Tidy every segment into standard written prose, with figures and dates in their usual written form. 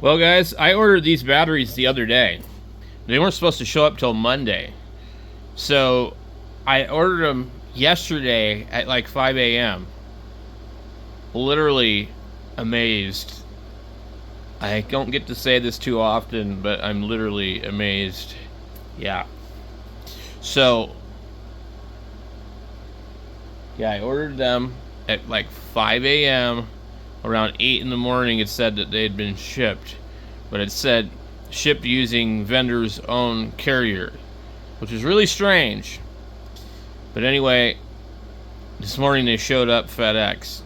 Well, guys, I ordered these batteries the other day. They weren't supposed to show up till Monday. So I ordered them yesterday at like 5 a.m. Literally amazed. I don't get to say this too often, but I'm literally amazed. Yeah. So, yeah, I ordered them at like 5 a.m. Around 8 in the morning, it said that they had been shipped. But it said shipped using vendor's own carrier, which is really strange. But anyway, this morning they showed up FedEx.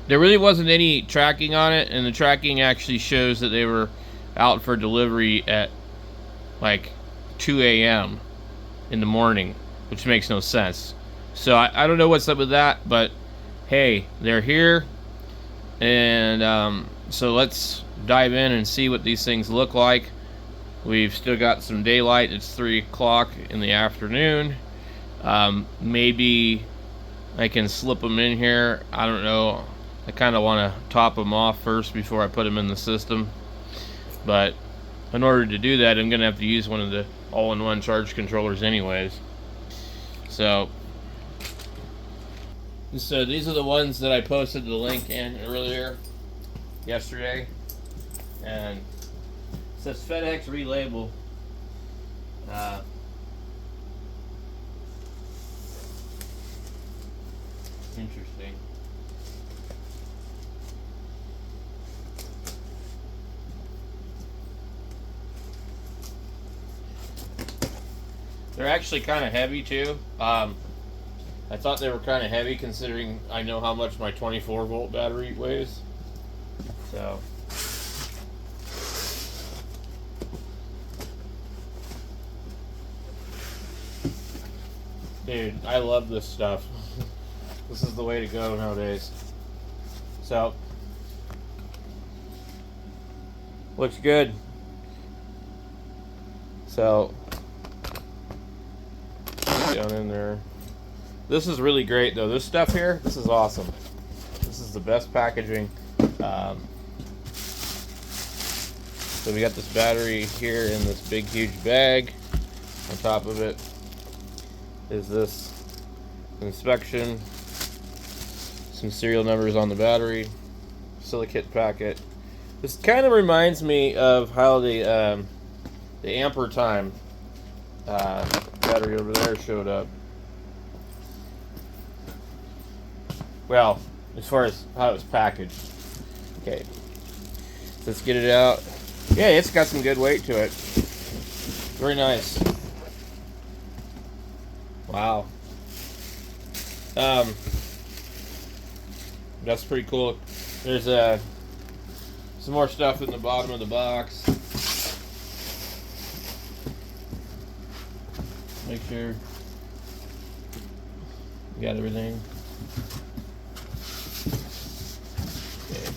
There really wasn't any tracking on it, and the tracking actually shows that they were out for delivery at like 2 a.m. in the morning, which makes no sense. So I don't know what's up with that, but hey, they're here. And so let's dive in and see what these things look like. We've still got some daylight. It's 3 o'clock in the afternoon. Maybe I can slip them in here. I don't know. I kind of want to top them off first before I put them in the system. But in order to do that, I'm going to have to use one of the all-in-one charge controllers anyways. So these are the ones that I posted the link in earlier yesterday, and it says FedEx relabel. Interesting. They're actually kind of heavy too. I thought they were kind of heavy considering I know how much my 24-volt battery weighs. So, dude, I love this stuff. This is the way to go nowadays. So, looks good. So, down in there. This is really great though. This stuff here, this is awesome. This is the best packaging. So we got this battery here in this big huge bag. On top of it is this inspection, some serial numbers on the battery, silicate packet. This kind of reminds me of how the Ampere Time battery over there showed up. Well, as far as how it was packaged. Okay, let's get it out. Yeah, it's got some good weight to it. Very nice. Wow. That's pretty cool. There's some more stuff in the bottom of the box. Make sure you got everything. Okay.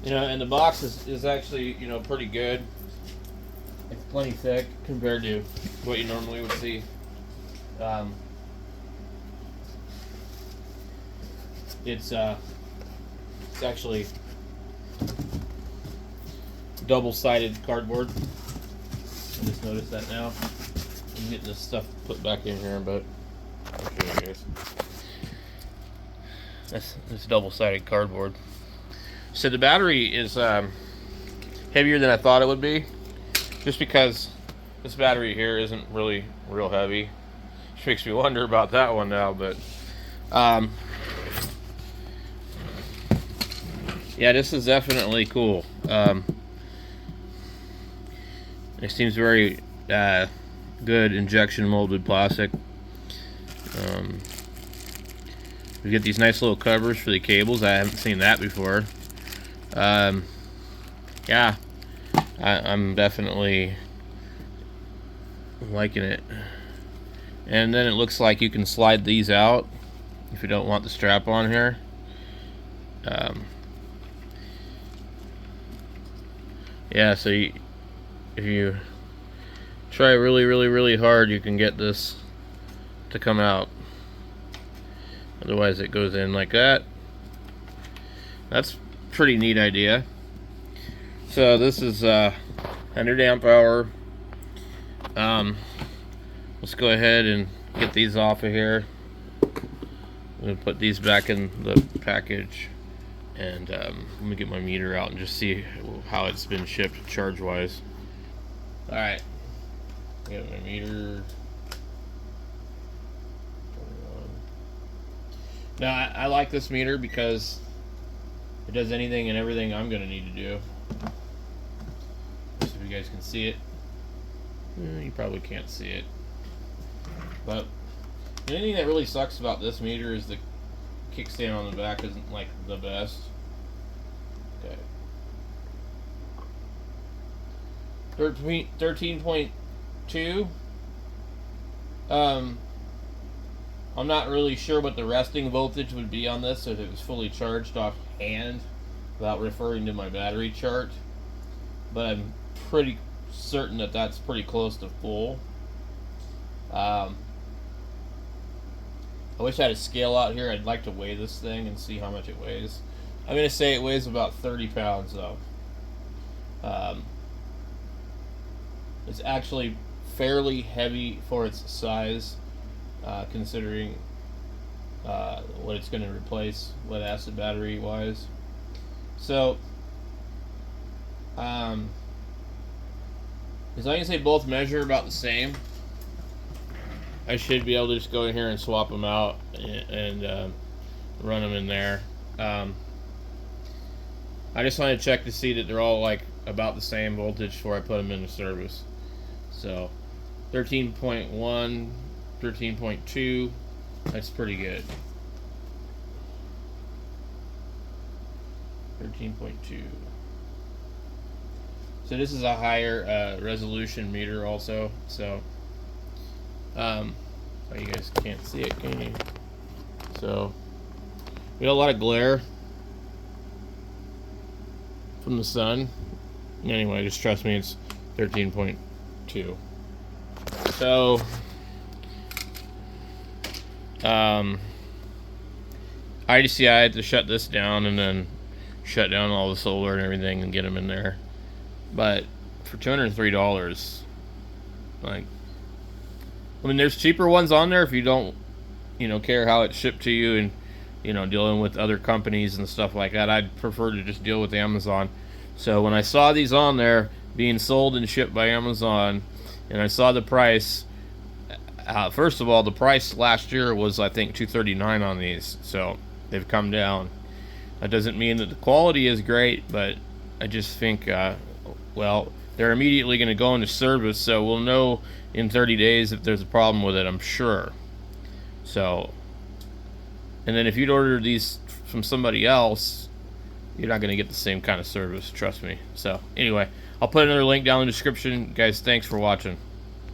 You know, and the box is actually, you know, pretty good. It's plenty thick compared to what you normally would see. It's actually double-sided cardboard. I just noticed that now. I'm getting this stuff put back in here, but I'll show you guys. That's double-sided cardboard. So the battery is heavier than I thought it would be, just because this battery here isn't really real heavy. Which makes me wonder about that one now, but yeah, this is definitely cool. It seems very good injection molded plastic. We get these nice little covers for the cables. I haven't seen that before. Yeah, I'm definitely liking it. And then it looks like you can slide these out if you don't want the strap on here. Yeah, so if you try really hard, you can get this to come out. Otherwise it goes in like that. That's a pretty neat idea. So this is 100 amp hour. Let's go ahead and get these off of here. I'm gonna put these back in the package, and let me get my meter out and just see how it's been shipped charge wise. All right, get my meter. Now I like this meter because it does anything and everything I'm gonna need to do. Just so you guys can see it. You probably can't see it, but the only thing that really sucks about this meter is the kickstand on the back isn't like the best. Okay. 13.2. I'm not really sure what the resting voltage would be on this if it was fully charged off hand without referring to my battery chart, but I'm pretty certain that that's pretty close to full. I wish I had a scale out here. I'd like to weigh this thing and see how much it weighs. I'm going to say it weighs about 30 pounds though. It's actually fairly heavy for its size, considering what it's going to replace lead acid battery wise. So as long as they both measure about the same, I should be able to just go in here and swap them out and run them in there. I just want to check to see that they're all like about the same voltage before I put them into service. So 13.1, 13.2, that's pretty good. 13.2. So this is a higher resolution meter also. So oh, you guys can't see it, can you? So we got a lot of glare from the sun. Anyway, just trust me, it's 13.2. So I had to shut this down and then shut down all the solar and everything and get them in there. But for $203, like, I mean, there's cheaper ones on there if you don't, care how it's shipped to you and, dealing with other companies and stuff like that. I'd prefer to just deal with Amazon. So when I saw these on there being sold and shipped by Amazon, and I saw the price, first of all, the price last year was, I think, $239 on these. So they've come down. That doesn't mean that the quality is great, but I just think, well, they're immediately going to go into service, so we'll know in 30 days if there's a problem with it, I'm sure. So, and then if you'd order these from somebody else, you're not going to get the same kind of service, trust me. So, anyway, I'll put another link down in the description. Guys, thanks for watching.